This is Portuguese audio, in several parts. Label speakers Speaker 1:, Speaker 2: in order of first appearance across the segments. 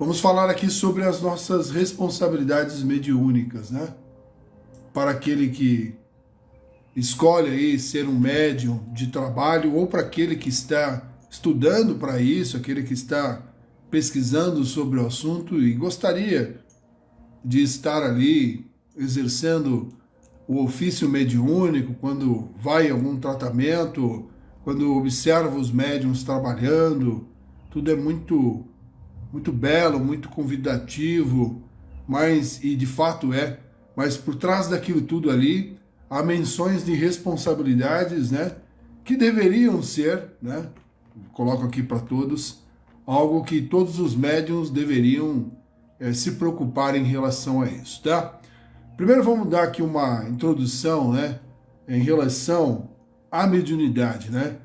Speaker 1: Vamos falar aqui sobre as nossas responsabilidades mediúnicas, né? Para aquele que escolhe aí ser um médium de trabalho ou para aquele que está estudando para isso, aquele que está pesquisando sobre o assunto e gostaria de estar ali exercendo o ofício mediúnico quando vai a algum tratamento, quando observa os médiums trabalhando, tudo é muito belo, muito convidativo, e de fato mas por trás daquilo tudo ali há menções de responsabilidades, né, que deveriam ser, né, coloco aqui para todos, algo que todos os médiums deveriam se preocupar em relação a isso, tá? Primeiro vamos dar aqui uma introdução, né, em relação à mediunidade, né?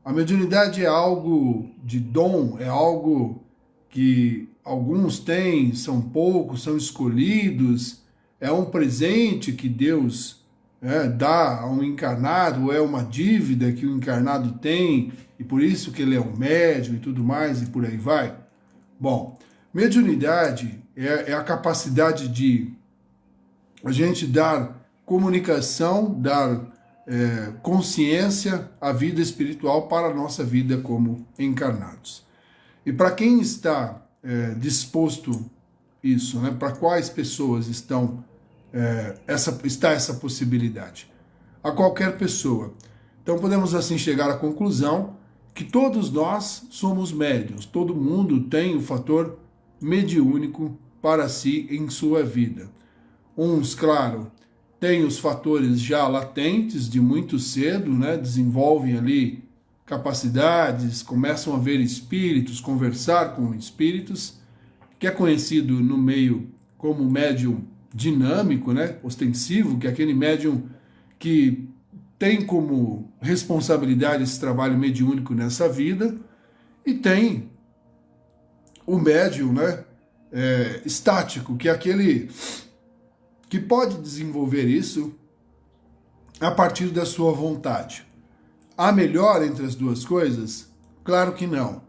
Speaker 1: A mediunidade é algo de dom, é algo que alguns têm, são poucos, são escolhidos, é um presente que Deus dá a um encarnado, é uma dívida que o encarnado tem, e por isso que ele é um médium e tudo mais, e por aí vai. Bom, mediunidade é a capacidade de a gente dar comunicação, dar consciência à vida espiritual para a nossa vida como encarnados. E para quem está disposto isso, né? Para quais pessoas está essa possibilidade? A qualquer pessoa. Então podemos assim chegar à conclusão que todos nós somos médiuns, todo mundo tem o fator mediúnico para si em sua vida. Uns, claro, têm os fatores já latentes de muito cedo, né? Desenvolvem ali capacidades, começam a ver espíritos, conversar com espíritos, que é conhecido no meio como médium dinâmico, né? Ostensivo, que é aquele médium que tem como responsabilidade esse trabalho mediúnico nessa vida, e tem o médium, né? Estático, que é aquele que pode desenvolver isso a partir da sua vontade. Há melhor entre as duas coisas? Claro que não.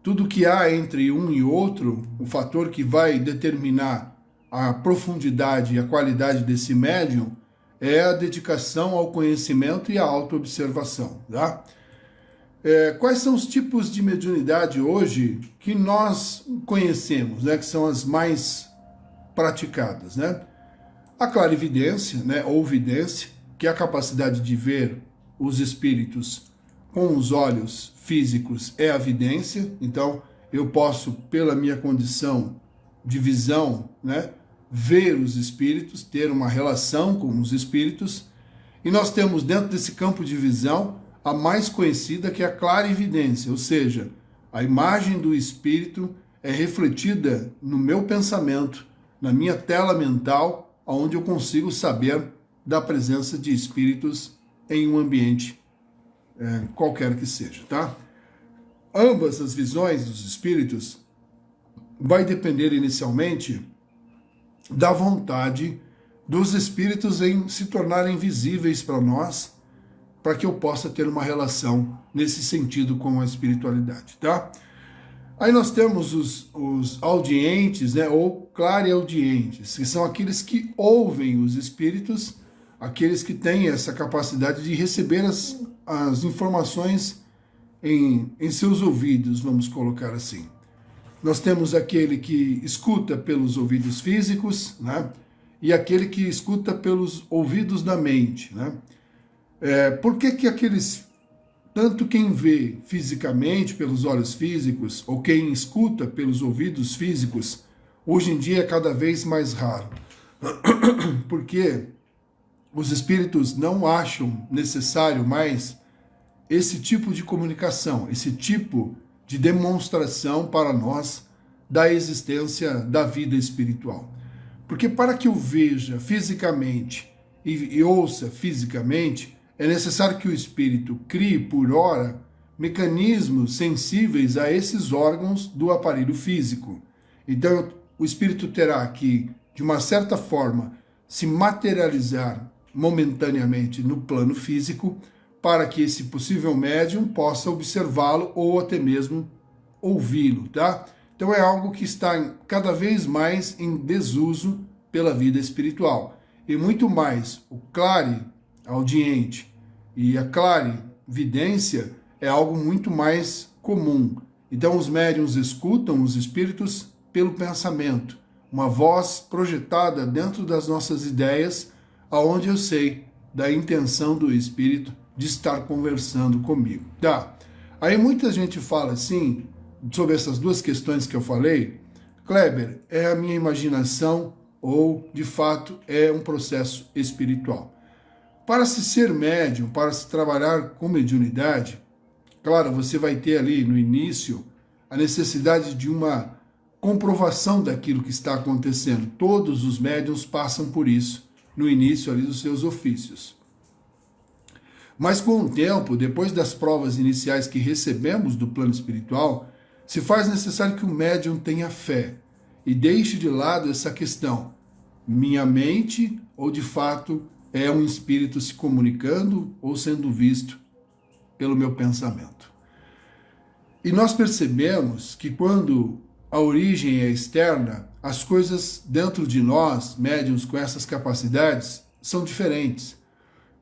Speaker 1: Tudo que há entre um e outro, o fator que vai determinar a profundidade e a qualidade desse médium é a dedicação ao conhecimento e à autoobservação, tá? Quais são os tipos de mediunidade hoje que nós conhecemos, né, que são as mais praticadas, né? A clarividência, né, ou vidência, que é a capacidade de ver os espíritos com os olhos físicos, é a vidência. Então, eu posso, pela minha condição de visão, né, ver os espíritos, ter uma relação com os espíritos. E nós temos dentro desse campo de visão a mais conhecida, que é a clarividência, ou seja, a imagem do espírito é refletida no meu pensamento, na minha tela mental, onde eu consigo saber da presença de espíritos em um ambiente qualquer que seja, tá? Ambas as visões dos espíritos vai depender inicialmente da vontade dos espíritos em se tornarem visíveis para nós, para que eu possa ter uma relação nesse sentido com a espiritualidade, tá? Aí nós temos os audientes, né, ou clareaudientes, que são aqueles que ouvem os espíritos, aqueles que têm essa capacidade de receber as informações em seus ouvidos, vamos colocar assim. Nós temos aquele que escuta pelos ouvidos físicos, né, e aquele que escuta pelos ouvidos da mente, né? Por que aqueles... Tanto quem vê fisicamente, pelos olhos físicos, ou quem escuta pelos ouvidos físicos, hoje em dia é cada vez mais raro. Porque os espíritos não acham necessário mais esse tipo de comunicação, esse tipo de demonstração para nós da existência da vida espiritual. Porque para que eu veja fisicamente e ouça fisicamente, é necessário que o espírito crie, por hora, mecanismos sensíveis a esses órgãos do aparelho físico. Então, o espírito terá que, de uma certa forma, se materializar momentaneamente no plano físico, para que esse possível médium possa observá-lo ou até mesmo ouvi-lo, tá? Então é algo que está cada vez mais em desuso pela vida espiritual. E muito mais, o clareaudiente e a clarividência é algo muito mais comum. Então os médiuns escutam os espíritos pelo pensamento, uma voz projetada dentro das nossas ideias, aonde eu sei da intenção do espírito de estar conversando comigo. Tá? Aí muita gente fala assim, sobre essas duas questões que eu falei, Kleber, é a minha imaginação ou, de fato, é um processo espiritual? Para se ser médium, para se trabalhar com mediunidade, claro, você vai ter ali no início a necessidade de uma comprovação daquilo que está acontecendo. Todos os médiuns passam por isso no início ali dos seus ofícios. Mas com o tempo, depois das provas iniciais que recebemos do plano espiritual, se faz necessário que o médium tenha fé e deixe de lado essa questão. Minha mente, ou de fato é um espírito se comunicando ou sendo visto pelo meu pensamento. E nós percebemos que quando a origem é externa, as coisas dentro de nós, médiuns com essas capacidades, são diferentes.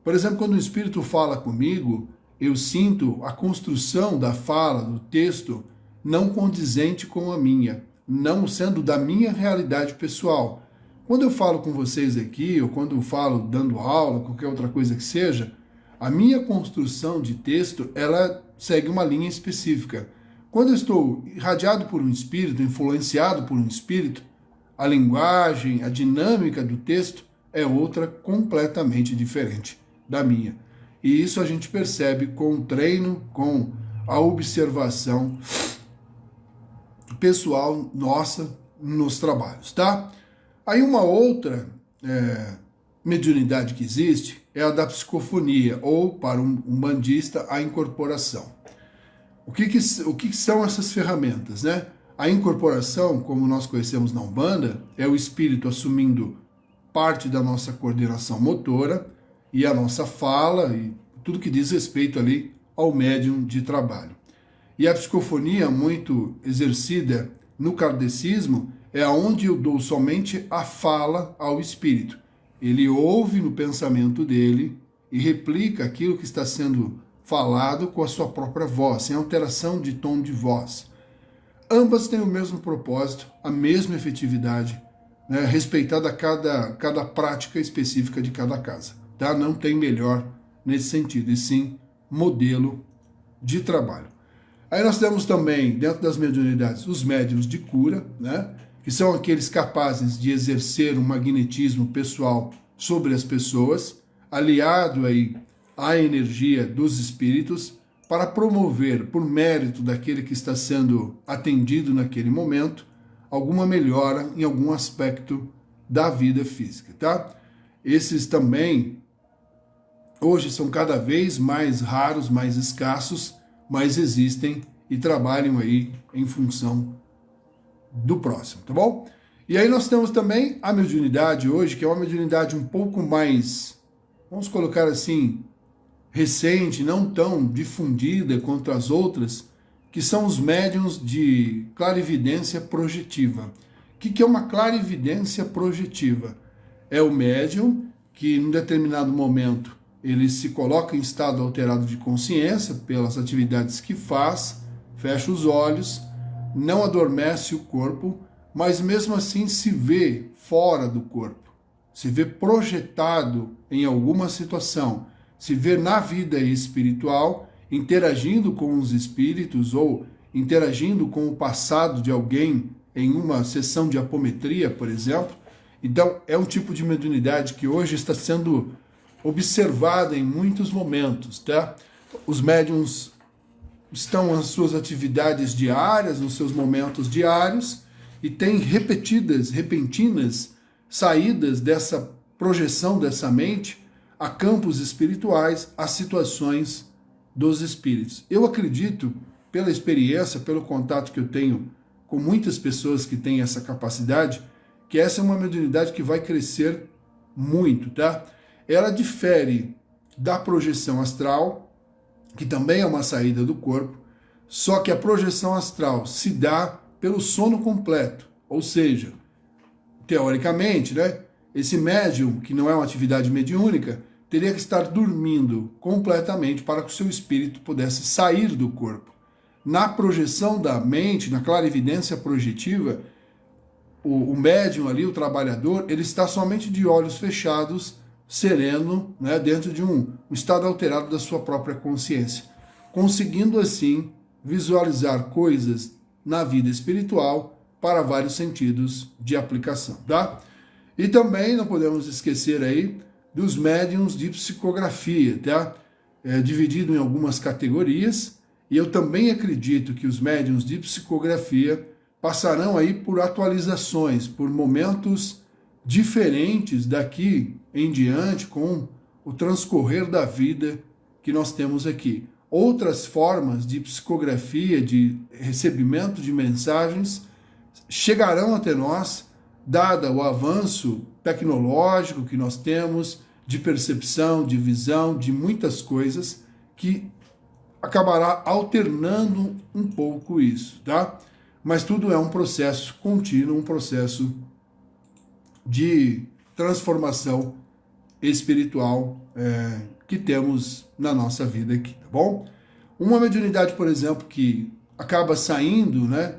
Speaker 1: Por exemplo, quando o espírito fala comigo, eu sinto a construção da fala, do texto, não condizente com a minha, não sendo da minha realidade pessoal. Quando eu falo com vocês aqui, ou quando eu falo dando aula, qualquer outra coisa que seja, a minha construção de texto, ela segue uma linha específica. Quando eu estou irradiado por um espírito, influenciado por um espírito, a linguagem, a dinâmica do texto é outra completamente diferente da minha. E isso a gente percebe com o treino, com a observação pessoal nossa nos trabalhos, tá? Aí uma outra mediunidade que existe é a da psicofonia, ou para um umbandista, a incorporação. O que são essas ferramentas, né? A incorporação, como nós conhecemos na Umbanda, é o espírito assumindo parte da nossa coordenação motora e a nossa fala e tudo que diz respeito ali ao médium de trabalho. E a psicofonia, muito exercida no kardecismo, é onde eu dou somente a fala ao espírito. Ele ouve no pensamento dele e replica aquilo que está sendo falado com a sua própria voz, sem alteração de tom de voz. Ambas têm o mesmo propósito, a mesma efetividade, né, respeitada cada prática específica de cada casa. Tá? Não tem melhor nesse sentido, e sim modelo de trabalho. Aí nós temos também, dentro das mediunidades, os médiuns de cura, né, que são aqueles capazes de exercer um magnetismo pessoal sobre as pessoas, aliado aí à energia dos espíritos, para promover, por mérito daquele que está sendo atendido naquele momento, alguma melhora em algum aspecto da vida física, tá? Esses também, hoje, são cada vez mais raros, mais escassos, mas existem e trabalham aí em função do próximo, tá bom? E aí nós temos também a mediunidade hoje, que é uma mediunidade um pouco mais, vamos colocar assim, recente, não tão difundida quanto as outras, que são os médiuns de clarividência projetiva. O que é uma clarividência projetiva? É o médium que, em determinado momento, ele se coloca em estado alterado de consciência pelas atividades que faz, fecha os olhos, não adormece o corpo, mas mesmo assim se vê fora do corpo, se vê projetado em alguma situação, se vê na vida espiritual, interagindo com os espíritos ou interagindo com o passado de alguém em uma sessão de apometria, por exemplo. Então, é um tipo de mediunidade que hoje está sendo observada em muitos momentos, tá? Os médiuns estão nas suas atividades diárias, nos seus momentos diários, e têm repentinas saídas dessa projeção dessa mente a campos espirituais, a situações dos espíritos. Eu acredito, pela experiência, pelo contato que eu tenho com muitas pessoas que têm essa capacidade, que essa é uma mediunidade que vai crescer muito, tá? Ela difere da projeção astral, que também é uma saída do corpo, só que a projeção astral se dá pelo sono completo. Ou seja, teoricamente, né, esse médium, que não é uma atividade mediúnica, teria que estar dormindo completamente para que o seu espírito pudesse sair do corpo. Na projeção da mente, na clarividência projetiva, o médium ali, o trabalhador, ele está somente de olhos fechados, sereno, né, dentro de um estado alterado da sua própria consciência, conseguindo assim visualizar coisas na vida espiritual para vários sentidos de aplicação, tá? E também não podemos esquecer aí dos médiums de psicografia, tá? Dividido em algumas categorias, e eu também acredito que os médiums de psicografia passarão aí por atualizações, por momentos diferentes daqui em diante com o transcorrer da vida que nós temos aqui. Outras formas de psicografia, de recebimento de mensagens, chegarão até nós, dada o avanço tecnológico que nós temos, de percepção, de visão, de muitas coisas, que acabará alternando um pouco isso, tá? Mas tudo é um processo contínuo, um processo de transformação espiritual que temos na nossa vida aqui, tá bom? Uma mediunidade, por exemplo, que acaba saindo, né?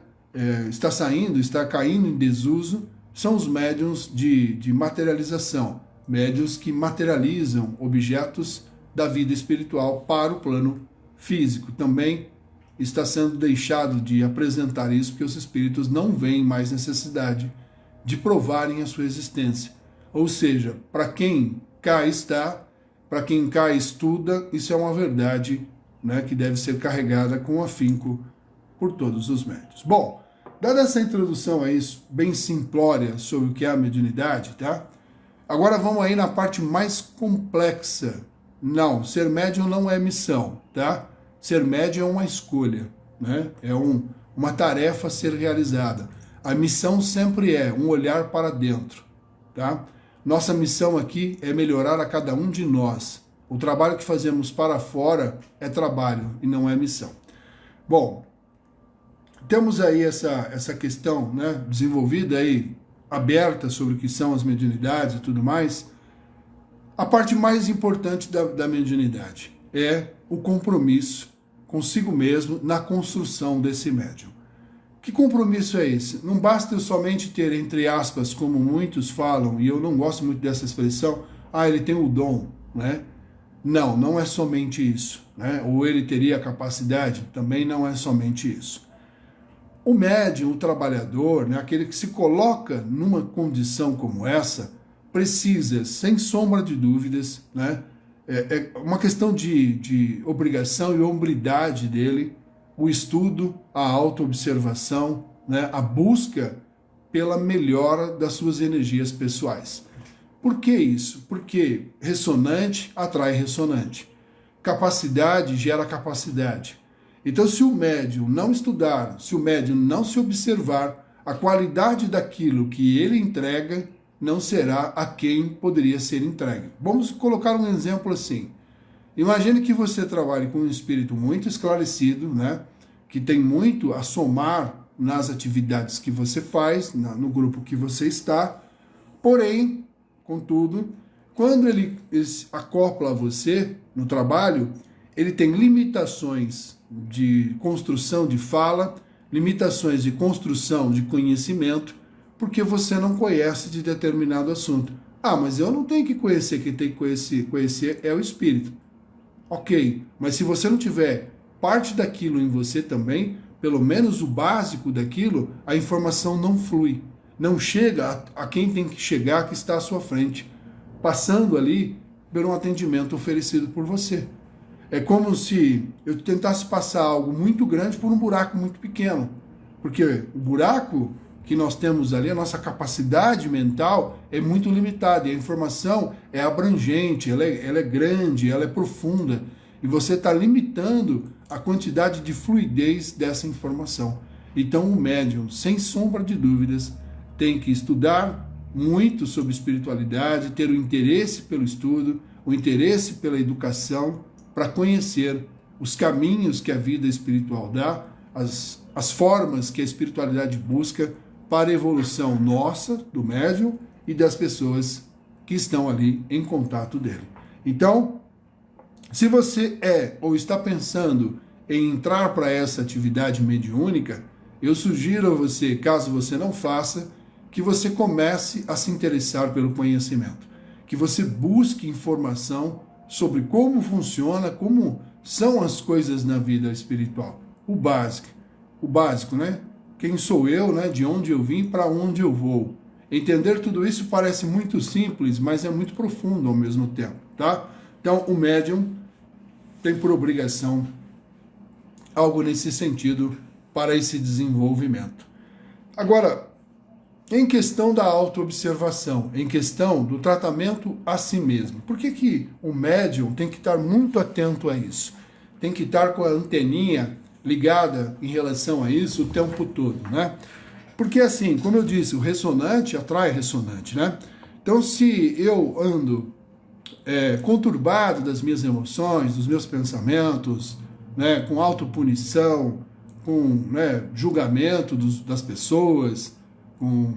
Speaker 1: Está caindo em desuso, são os médiuns de materialização, médiuns que materializam objetos da vida espiritual para o plano físico. Também está sendo deixado de apresentar isso, porque os espíritos não veem mais necessidade de provarem a sua existência. Ou seja, para quem cá está, para quem cá estuda, isso é uma verdade, né, que deve ser carregada com afinco por todos os médiuns. Bom, dada essa introdução aí bem simplória sobre o que é a mediunidade, tá? Agora vamos aí na parte mais complexa. Não, ser médium não é missão, tá? Ser médium é uma escolha, né? É uma tarefa a ser realizada. A missão sempre é um olhar para dentro, tá? Nossa missão aqui é melhorar a cada um de nós. O trabalho que fazemos para fora é trabalho e não é missão. Bom, temos aí essa questão, né, desenvolvida aí, aberta sobre o que são as mediunidades e tudo mais. A parte mais importante da mediunidade é o compromisso consigo mesmo na construção desse médium. Que compromisso é esse? Não basta eu somente ter, entre aspas, como muitos falam, e eu não gosto muito dessa expressão, ele tem o dom, né? Não, não é somente isso, né? Ou ele teria a capacidade, também não é somente isso. O médium, o trabalhador, né, aquele que se coloca numa condição como essa, precisa, sem sombra de dúvidas, né, é uma questão de obrigação e hombridade dele, o estudo, a autoobservação, né, a busca pela melhora das suas energias pessoais. Por que isso? Porque ressonante atrai ressonante. Capacidade gera capacidade. Então, se o médium não estudar, se o médium não se observar, a qualidade daquilo que ele entrega não será a quem poderia ser entregue. Vamos colocar um exemplo assim. Imagine que você trabalhe com um espírito muito esclarecido, né, que tem muito a somar nas atividades que você faz, no grupo que você está, porém, contudo, quando ele acopla a você no trabalho, ele tem limitações de construção de fala, limitações de construção de conhecimento, porque você não conhece de determinado assunto. Mas eu não tenho que conhecer, quem tem que conhecer é o espírito. Ok, mas se você não tiver parte daquilo em você também, pelo menos o básico daquilo, a informação não flui, não chega a quem tem que chegar, que está à sua frente, passando ali por um atendimento oferecido por você. É como se eu tentasse passar algo muito grande por um buraco muito pequeno, porque o buraco que nós temos ali, a nossa capacidade mental é muito limitada, e a informação é abrangente, ela é grande, ela é profunda, e você está limitando a quantidade de fluidez dessa informação. Então o médium, sem sombra de dúvidas, tem que estudar muito sobre espiritualidade, ter o interesse pelo estudo, o interesse pela educação, para conhecer os caminhos que a vida espiritual dá, as formas que a espiritualidade busca para a evolução nossa, do médium, e das pessoas que estão ali em contato dele. Então, se você é ou está pensando em entrar para essa atividade mediúnica, eu sugiro a você, caso você não faça, que você comece a se interessar pelo conhecimento, que você busque informação sobre como funciona, como são as coisas na vida espiritual. O básico, né? Quem sou eu, né? De onde eu vim, para onde eu vou. Entender tudo isso parece muito simples, mas é muito profundo ao mesmo tempo, tá? Então, o médium tem por obrigação algo nesse sentido para esse desenvolvimento. Agora, em questão da autoobservação, em questão do tratamento a si mesmo, por que o médium tem que estar muito atento a isso? Tem que estar com a anteninha ligada em relação a isso o tempo todo, né? Porque assim, como eu disse, o ressonante atrai ressonante, né? Então, se eu ando conturbado das minhas emoções, dos meus pensamentos, né, com autopunição, com julgamento das pessoas, com,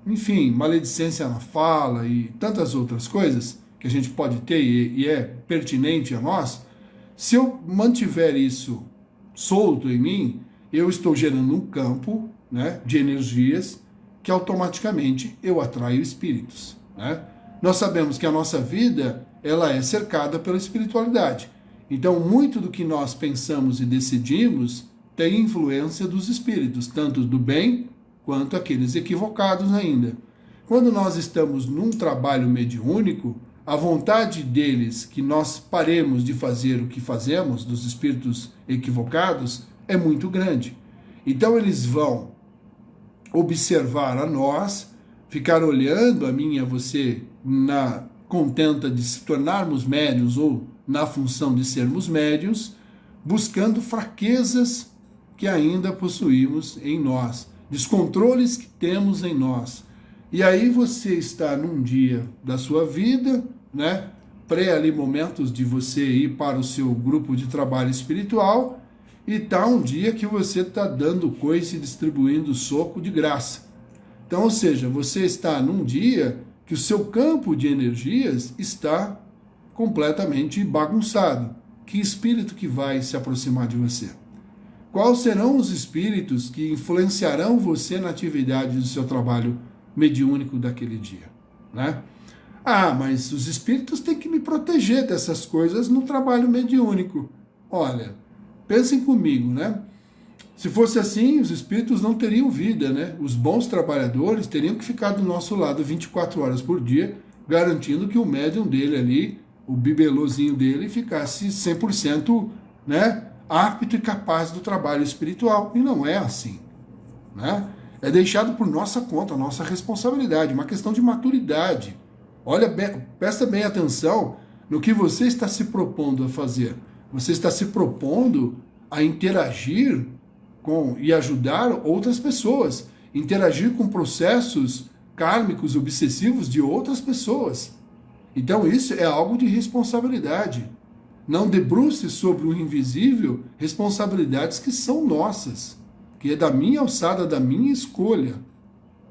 Speaker 1: enfim, maledicência na fala e tantas outras coisas que a gente pode ter e é pertinente a nós, se eu mantiver isso solto em mim, eu estou gerando um campo, né, de energias que automaticamente eu atraio espíritos, né? Nós sabemos que a nossa vida ela é cercada pela espiritualidade. Então, muito do que nós pensamos e decidimos tem influência dos espíritos, tanto do bem quanto aqueles equivocados ainda. Quando nós estamos num trabalho mediúnico, a vontade deles que nós paremos de fazer o que fazemos, dos espíritos equivocados, é muito grande. Então eles vão observar a nós, ficar olhando a mim e a você na contenta de se tornarmos médiuns ou na função de sermos médiuns, buscando fraquezas que ainda possuímos em nós, descontroles que temos em nós. E aí você está num dia da sua vida, né, ali momentos de você ir para o seu grupo de trabalho espiritual, e tá um dia que você está dando coice e distribuindo soco de graça. Então, ou seja, você está num dia que o seu campo de energias está completamente bagunçado. Que espírito que vai se aproximar de você? Quais serão os espíritos que influenciarão você na atividade do seu trabalho mediúnico daquele dia, né? Ah, mas os espíritos têm que me proteger dessas coisas no trabalho mediúnico. Olha, pensem comigo, né? Se fosse assim, os espíritos não teriam vida, né? Os bons trabalhadores teriam que ficar do nosso lado 24 horas por dia, garantindo que o médium dele ali, o bibelozinho dele, ficasse 100%, né, apto e capaz do trabalho espiritual. E não é assim, né? É deixado por nossa conta, nossa responsabilidade, uma questão de maturidade. Olha, presta bem atenção no que você está se propondo a fazer. Você está se propondo a interagir com e ajudar outras pessoas, interagir com processos kármicos obsessivos de outras pessoas. Então isso é algo de responsabilidade. Não debruce sobre o invisível responsabilidades que são nossas, que é da minha alçada, da minha escolha,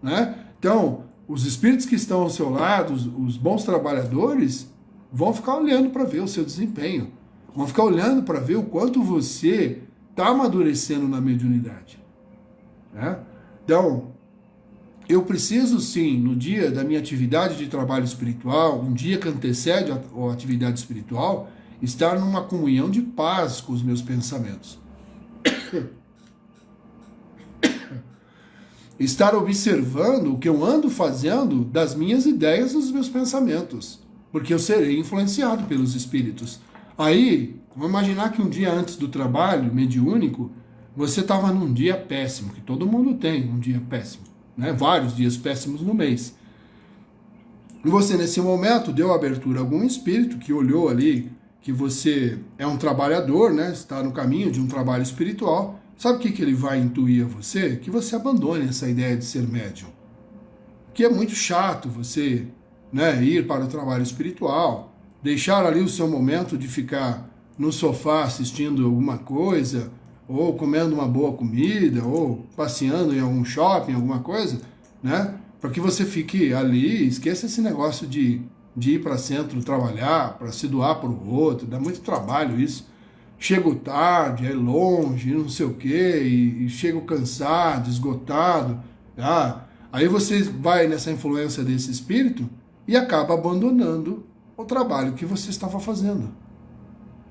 Speaker 1: né? Então, os espíritos que estão ao seu lado, os bons trabalhadores, vão ficar olhando para ver o seu desempenho, vão ficar olhando para ver o quanto você está amadurecendo na mediunidade, né? Então, eu preciso sim, no dia da minha atividade de trabalho espiritual, um dia que antecede a atividade espiritual, estar numa comunhão de paz com os meus pensamentos. Estar observando o que eu ando fazendo das minhas ideias e dos meus pensamentos, porque eu serei influenciado pelos espíritos. Aí, vamos imaginar que um dia antes do trabalho mediúnico, você estava num dia péssimo, que todo mundo tem um dia péssimo, né? Vários dias péssimos no mês. E você, nesse momento, deu abertura a algum espírito que olhou ali que você é um trabalhador, né? Está no caminho de um trabalho espiritual. Sabe o que ele vai intuir a você? Que você abandone essa ideia de ser médium. Que é muito chato você, né, ir para o trabalho espiritual, deixar ali o seu momento de ficar no sofá assistindo alguma coisa, ou comendo uma boa comida, ou passeando em algum shopping, alguma coisa, né? Para que você fique ali, esqueça esse negócio de ir para centro trabalhar, para se doar para o outro, dá muito trabalho isso. Chego tarde, é longe, não sei o quê, e chego cansado, esgotado. Ah, aí você vai nessa influência desse espírito e acaba abandonando o trabalho que você estava fazendo.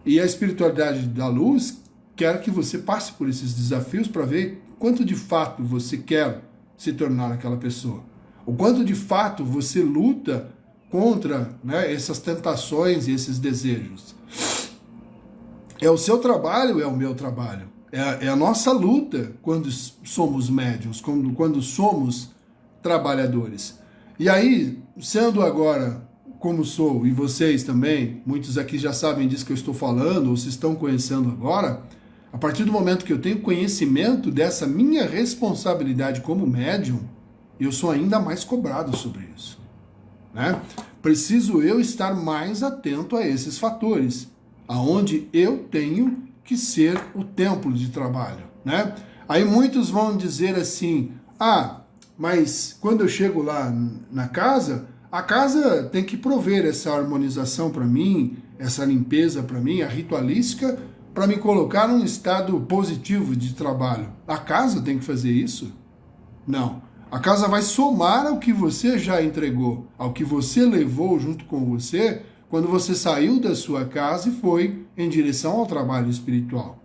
Speaker 1: E a espiritualidade da luz quer que você passe por esses desafios para ver quanto de fato você quer se tornar aquela pessoa. O quanto de fato você luta contra, né, essas tentações e esses desejos. É o seu trabalho, é o meu trabalho. É a nossa luta quando somos médiuns, quando somos trabalhadores. E aí, sendo agora como sou, e vocês também, muitos aqui já sabem disso que eu estou falando, ou se estão conhecendo agora, a partir do momento que eu tenho conhecimento dessa minha responsabilidade como médium, eu sou ainda mais cobrado sobre isso, né? Preciso eu estar mais atento a esses fatores, aonde eu tenho que ser o templo de trabalho, né? Aí muitos vão dizer assim, mas quando eu chego lá na casa, a casa tem que prover essa harmonização para mim, essa limpeza para mim, a ritualística, para me colocar num estado positivo de trabalho. A casa tem que fazer isso? Não. A casa vai somar ao que você já entregou, ao que você levou junto com você, quando você saiu da sua casa e foi em direção ao trabalho espiritual.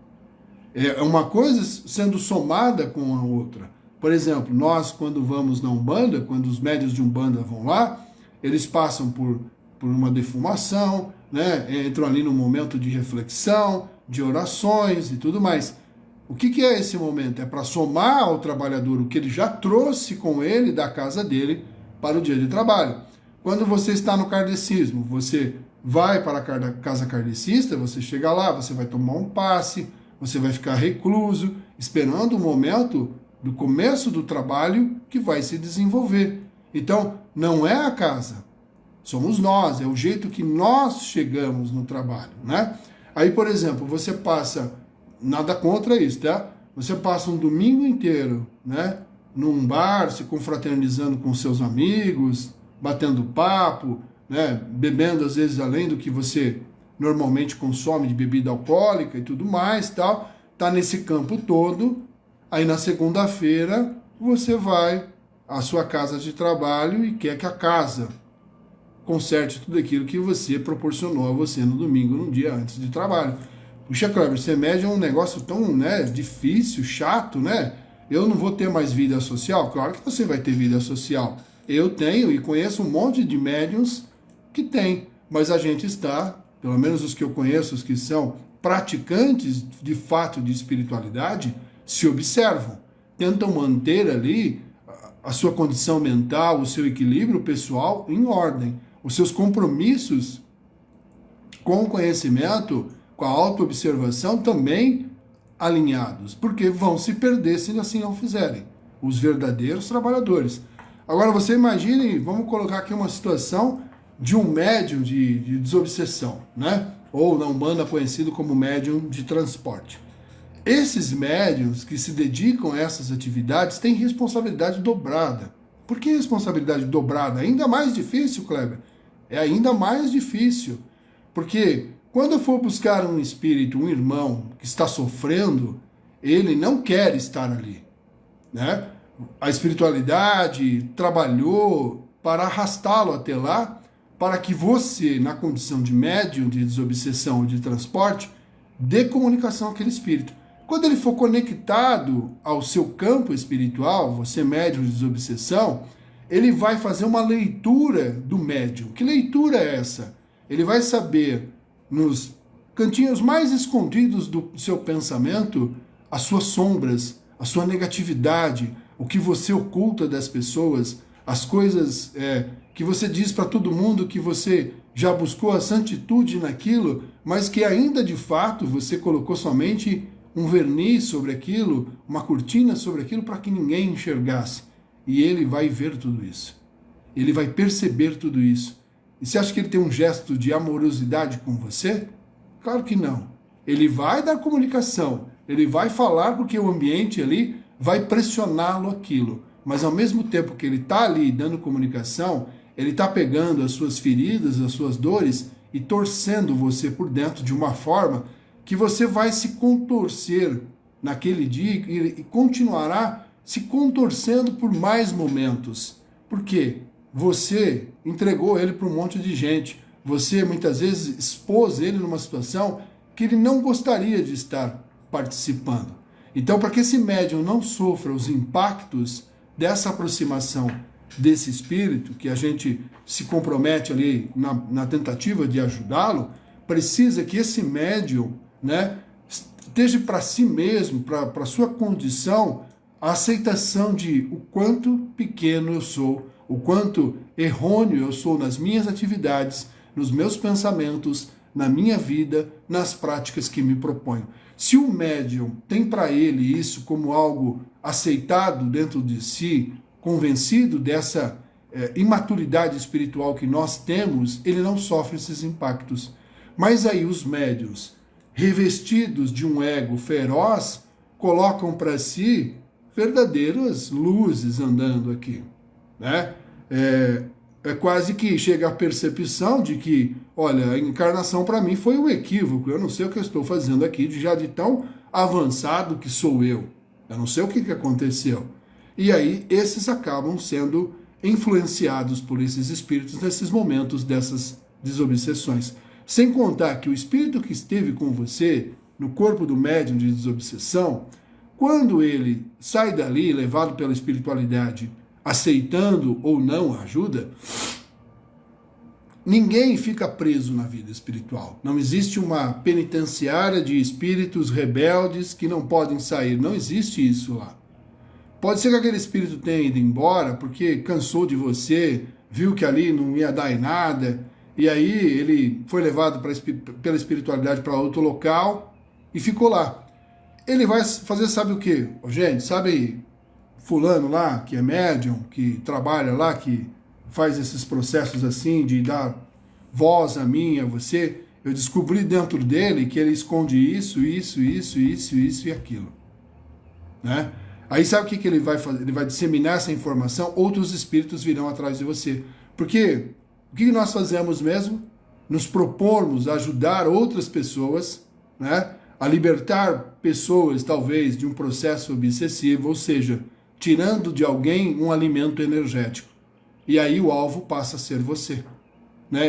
Speaker 1: É uma coisa sendo somada com a outra. Por exemplo, nós quando vamos na Umbanda, quando os médiuns de Umbanda vão lá, eles passam por uma defumação, né? Entram ali num momento de reflexão, de orações e tudo mais. O que é esse momento? É para somar ao trabalhador o que ele já trouxe com ele da casa dele para o dia de trabalho. Quando você está no kardecismo, você vai para a casa kardecista, você chega lá, você vai tomar um passe, você vai ficar recluso, esperando o momento do começo do trabalho que vai se desenvolver. Então, não é a casa, somos nós, é o jeito que nós chegamos no trabalho, né? Aí, por exemplo, você passa, nada contra isso, tá? Você passa um domingo inteiro, né, num bar, se confraternizando com seus amigos, batendo papo, né, bebendo às vezes além do que você normalmente consome de bebida alcoólica e tudo mais, tal, tá nesse campo todo. Aí na segunda-feira você vai à sua casa de trabalho e quer que a casa conserte tudo aquilo que você proporcionou a você no domingo, num dia antes de trabalho. Puxa, Kleber, ser médium é um negócio tão, né, difícil, chato, né? Eu não vou ter mais vida social? Claro que você vai ter vida social. Eu tenho e conheço um monte de médiums que tem, mas a gente está, pelo menos os que eu conheço, os que são praticantes de fato de espiritualidade, se observam, tentam manter ali a sua condição mental, o seu equilíbrio pessoal em ordem, os seus compromissos com o conhecimento, com a autoobservação também alinhados, porque vão se perder se assim não fizerem, os verdadeiros trabalhadores. Agora você imagine, vamos colocar aqui uma situação de um médium de desobsessão, né? Ou na Umbanda conhecido como médium de transporte. Esses médiuns que se dedicam a essas atividades têm responsabilidade dobrada. Por que responsabilidade dobrada? Ainda mais difícil, Kleber? É ainda mais difícil. Porque quando eu for buscar um espírito, um irmão que está sofrendo, ele não quer estar ali, né? A espiritualidade trabalhou para arrastá-lo até lá, para que você, na condição de médium, de desobsessão ou de transporte, dê comunicação àquele espírito. Quando ele for conectado ao seu campo espiritual, você médium de desobsessão, ele vai fazer uma leitura do médium. Que leitura é essa? Ele vai saber, nos cantinhos mais escondidos do seu pensamento, as suas sombras, a sua negatividade, o que você oculta das pessoas, as coisas que você diz para todo mundo que você já buscou a santitude naquilo, mas que ainda de fato você colocou somente um verniz sobre aquilo, uma cortina sobre aquilo para que ninguém enxergasse. E ele vai ver tudo isso. Ele vai perceber tudo isso. E você acha que ele tem um gesto de amorosidade com você? Claro que não. Ele vai dar comunicação, Ele vai falar porque o ambiente ali vai pressioná-lo aquilo. Mas ao mesmo tempo que ele está ali dando comunicação, ele está pegando as suas feridas, as suas dores e torcendo você por dentro de uma forma que você vai se contorcer naquele dia e continuará se contorcendo por mais momentos. Por quê? Você entregou ele para um monte de gente. Você muitas vezes expôs ele numa situação que ele não gostaria de estar participando. Então, para que esse médium não sofra os impactos dessa aproximação desse espírito, que a gente se compromete ali na tentativa de ajudá-lo, precisa que esse médium, né, esteja para si mesmo, para a sua condição, a aceitação de o quanto pequeno eu sou, o quanto errôneo eu sou nas minhas atividades, nos meus pensamentos, na minha vida, nas práticas que me proponho. Se o médium tem para ele isso como algo aceitado dentro de si, convencido dessa imaturidade espiritual que nós temos, ele não sofre esses impactos. Mas aí os médiuns, revestidos de um ego feroz, colocam para si verdadeiras luzes andando aqui, né? É quase que chega a percepção de que, olha, a encarnação para mim foi um equívoco, eu não sei o que eu estou fazendo aqui, já de tão avançado que sou eu não sei o que aconteceu. E aí esses acabam sendo influenciados por esses espíritos nesses momentos dessas desobsessões. Sem contar que o espírito que esteve com você no corpo do médium de desobsessão, quando ele sai dali, levado pela espiritualidade, aceitando ou não a ajuda, ninguém fica preso na vida espiritual. Não existe uma penitenciária de espíritos rebeldes que não podem sair. Não existe isso lá. Pode ser que aquele espírito tenha ido embora porque cansou de você, viu que ali não ia dar em nada, e aí ele foi levado pela espiritualidade para outro local e ficou lá. Ele vai fazer sabe o quê? Gente, sabe fulano lá, que é médium, que trabalha lá, que faz esses processos assim, de dar voz a mim, a você, eu descobri dentro dele que ele esconde isso e aquilo. Né? Aí sabe o que ele vai fazer? Ele vai disseminar essa informação, outros espíritos virão atrás de você. Porque o que nós fazemos mesmo? Nos propormos a ajudar outras pessoas, né? A libertar pessoas, talvez, de um processo obsessivo, ou seja, tirando de alguém um alimento energético. E aí o alvo passa a ser você. Né?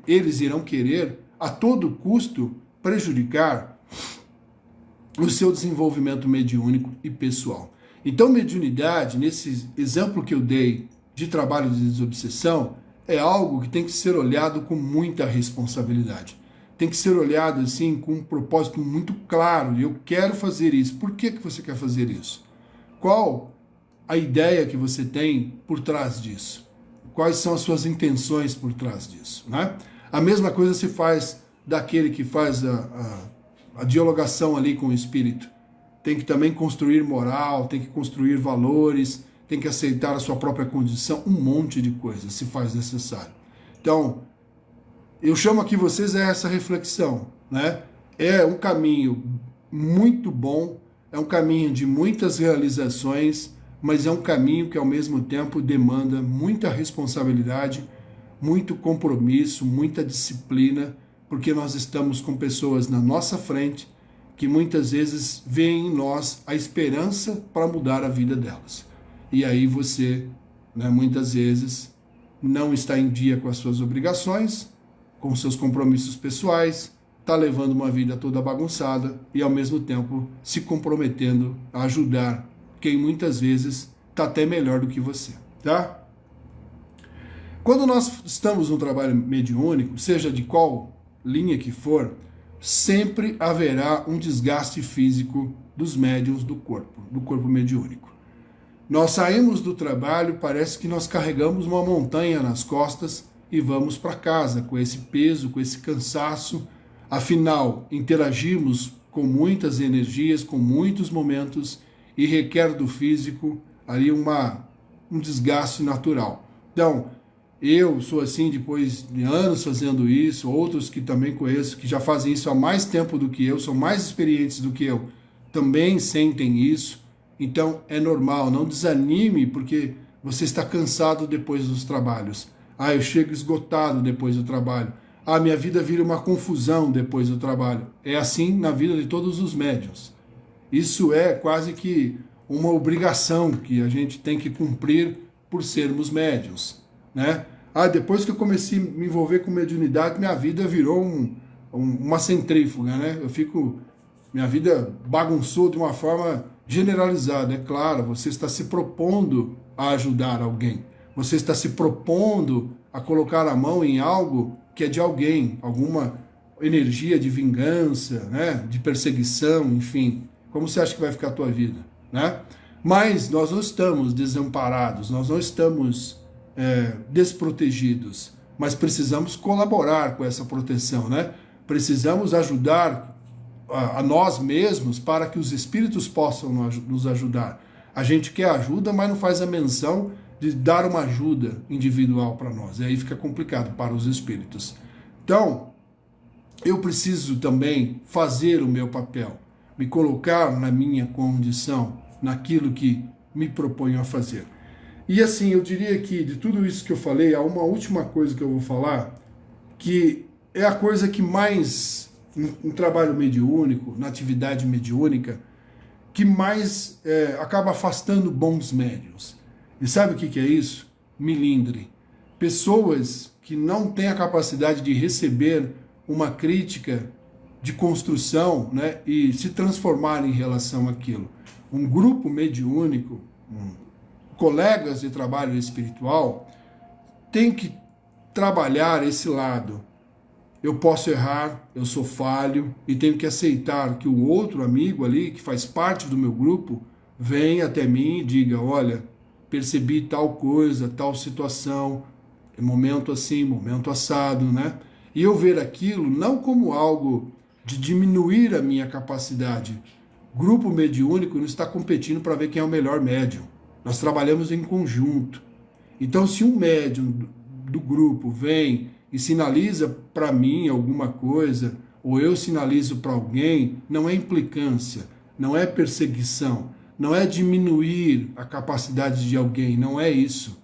Speaker 1: Eles irão querer, a todo custo, prejudicar o seu desenvolvimento mediúnico e pessoal. Então, mediunidade, nesse exemplo que eu dei de trabalho de desobsessão, é algo que tem que ser olhado com muita responsabilidade. Tem que ser olhado assim com um propósito muito claro. Eu quero fazer isso. Por que você quer fazer isso? Qual a ideia que você tem por trás disso? Quais são as suas intenções por trás disso? Né? A mesma coisa se faz daquele que faz a dialogação ali com o espírito. Tem que também construir moral, tem que construir valores, tem que aceitar a sua própria condição, um monte de coisas se faz necessário. Então, eu chamo aqui vocês a essa reflexão, né? É um caminho muito bom, é um caminho de muitas realizações, mas é um caminho que ao mesmo tempo demanda muita responsabilidade, muito compromisso, muita disciplina, porque nós estamos com pessoas na nossa frente que muitas vezes veem em nós a esperança para mudar a vida delas. E aí você, né, muitas vezes, não está em dia com as suas obrigações, com seus compromissos pessoais, está levando uma vida toda bagunçada e ao mesmo tempo se comprometendo a ajudar quem muitas vezes está até melhor do que você, tá? Quando nós estamos no trabalho mediúnico, seja de qual linha que for, sempre haverá um desgaste físico dos médiuns do corpo mediúnico. Nós saímos do trabalho, parece que nós carregamos uma montanha nas costas e vamos para casa com esse peso, com esse cansaço. Afinal, interagimos com muitas energias, com muitos momentos e requer do físico ali um desgaste natural. Então, eu sou assim depois de anos fazendo isso, outros que também conheço, que já fazem isso há mais tempo do que eu, são mais experientes do que eu, também sentem isso. Então é normal, não desanime porque você está cansado depois dos trabalhos. Ah, eu chego esgotado depois do trabalho. Ah, minha vida vira uma confusão depois do trabalho. É assim na vida de todos os médiuns. Isso é quase que uma obrigação que a gente tem que cumprir por sermos médiuns, né? Ah, depois que eu comecei a me envolver com mediunidade, minha vida virou uma centrífuga, né? Minha vida bagunçou de uma forma generalizada. É claro, você está se propondo a ajudar alguém. Você está se propondo a colocar a mão em algo que é de alguém, alguma energia de vingança, né? De perseguição, enfim. Como você acha que vai ficar a tua vida, né? Mas nós não estamos desamparados, nós não estamos desprotegidos, mas precisamos colaborar com essa proteção, né? Precisamos ajudar a nós mesmos para que os espíritos possam nos ajudar. A gente quer ajuda, mas não faz a menção de dar uma ajuda individual para nós. E aí fica complicado para os espíritos. Então, eu preciso também fazer o meu papel, me colocar na minha condição, naquilo que me proponho a fazer. E assim, eu diria que de tudo isso que eu falei, há uma última coisa que eu vou falar, que é a coisa que mais, no trabalho mediúnico, na atividade mediúnica, que mais acaba afastando bons médiuns. E sabe o que é isso? Milindre. Pessoas que não têm a capacidade de receber uma crítica de construção, né, e se transformar em relação àquilo. Um grupo mediúnico, colegas de trabalho espiritual, tem que trabalhar esse lado. Eu posso errar, eu sou falho e tenho que aceitar que o outro amigo ali, que faz parte do meu grupo, venha até mim e diga, olha, percebi tal coisa, tal situação, momento assim, momento assado, né? E eu ver aquilo não como algo de diminuir a minha capacidade. Grupo mediúnico não está competindo para ver quem é o melhor médium. Nós trabalhamos em conjunto. Então, se um médium do grupo vem e sinaliza para mim alguma coisa, ou eu sinalizo para alguém, não é implicância, não é perseguição, não é diminuir a capacidade de alguém, não é isso.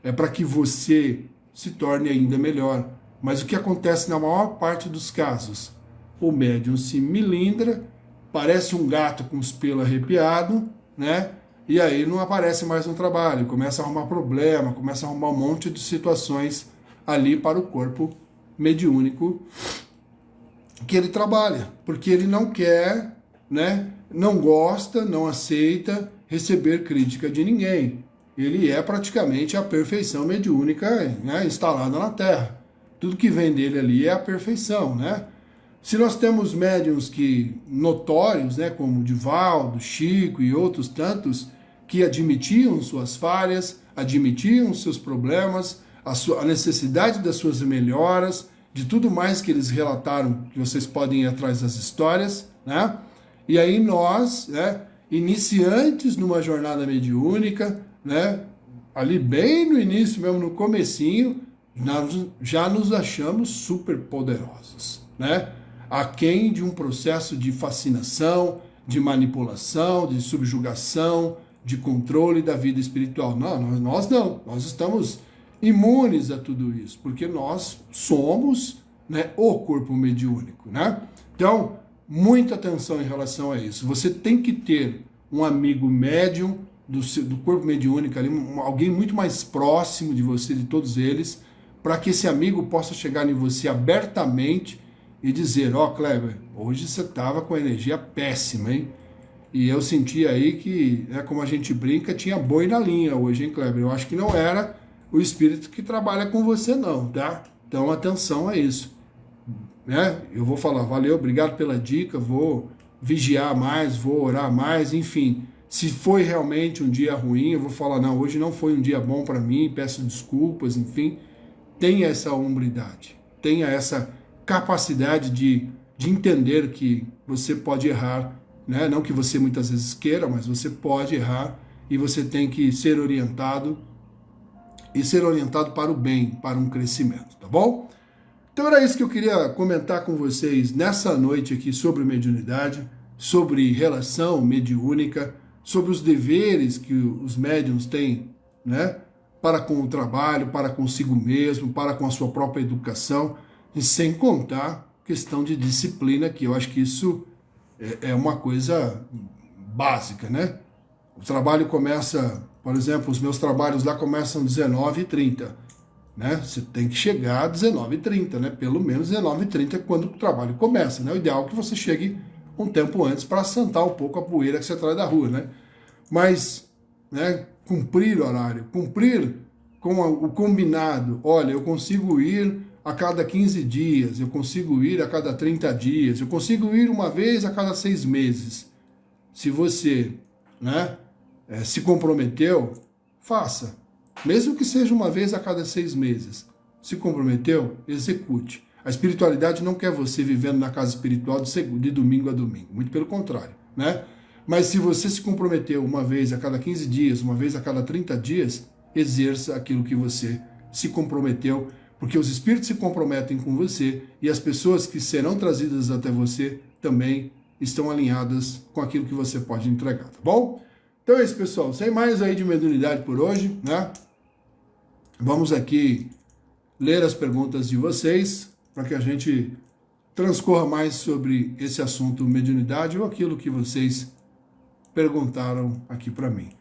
Speaker 1: É para que você se torne ainda melhor. Mas o que acontece na maior parte dos casos? O médium se milindra, parece um gato com os pelos arrepiados, né? E aí não aparece mais no trabalho, começa a arrumar problema, começa a arrumar um monte de situações ali para o corpo mediúnico que ele trabalha, porque ele não quer, né? Não gosta, não aceita receber crítica de ninguém. Ele é praticamente a perfeição mediúnica, né, instalada na Terra. Tudo que vem dele ali é a perfeição, né? Se nós temos médiuns que notórios, né, como o Divaldo, Chico e outros tantos, que admitiam suas falhas, admitiam seus problemas, a necessidade das suas melhoras, de tudo mais que eles relataram, que vocês podem ir atrás das histórias, né? E aí nós, né, iniciantes numa jornada mediúnica, né, ali bem no início mesmo, no comecinho, nós já nos achamos super poderosos, né? Aquém de um processo de fascinação, de manipulação, de subjugação, de controle da vida espiritual. Não, nós não, nós estamos imunes a tudo isso, porque nós somos, né, o corpo mediúnico, né? Então, muita atenção em relação a isso. Você tem que ter um amigo médium do corpo mediúnico ali, alguém muito mais próximo de você, de todos eles, para que esse amigo possa chegar em você abertamente e dizer, ó, Kleber, hoje você estava com energia péssima, hein? E eu senti aí que, né, como a gente brinca, tinha boi na linha hoje, hein, Kleber? Eu acho que não era o espírito que trabalha com você, não, tá? Então, atenção a isso, né? Eu vou falar, valeu, obrigado pela dica, vou vigiar mais, vou orar mais, enfim. Se foi realmente um dia ruim, eu vou falar, não, hoje não foi um dia bom para mim, peço desculpas, enfim. Tenha essa hombridade, tenha essa capacidade de entender que você pode errar, né? Não que você muitas vezes queira, mas você pode errar e você tem que ser orientado e ser orientado para o bem, para um crescimento, tá bom? Então era isso que eu queria comentar com vocês nessa noite aqui sobre mediunidade, sobre relação mediúnica, sobre os deveres que os médiuns têm, né, para com o trabalho, para consigo mesmo, para com a sua própria educação, e sem contar questão de disciplina, que eu acho que isso é uma coisa básica, né? O trabalho começa, por exemplo, os meus trabalhos lá começam às 19h30, né? Você tem que chegar às 19h30, né? Pelo menos 19h30 é quando o trabalho começa, né? O ideal é que você chegue um tempo antes para assentar um pouco a poeira que você traz da rua, né? Mas, né, cumprir o horário, cumprir com o combinado. Olha, eu consigo ir a cada 15 dias, eu consigo ir a cada 30 dias, eu consigo ir uma vez a cada 6 meses. Se você, né, se comprometeu, faça. Mesmo que seja uma vez a cada 6 meses. Se comprometeu, execute. A espiritualidade não quer você vivendo na casa espiritual de domingo a domingo. Muito pelo contrário, né? Mas se você se comprometeu uma vez a cada 15 dias, uma vez a cada 30 dias, exerça aquilo que você se comprometeu, porque os espíritos se comprometem com você e as pessoas que serão trazidas até você também estão alinhadas com aquilo que você pode entregar, tá bom? Então é isso, pessoal. Sem mais aí de mediunidade por hoje, né? Vamos aqui ler as perguntas de vocês para que a gente transcorra mais sobre esse assunto mediunidade ou aquilo que vocês perguntaram aqui para mim.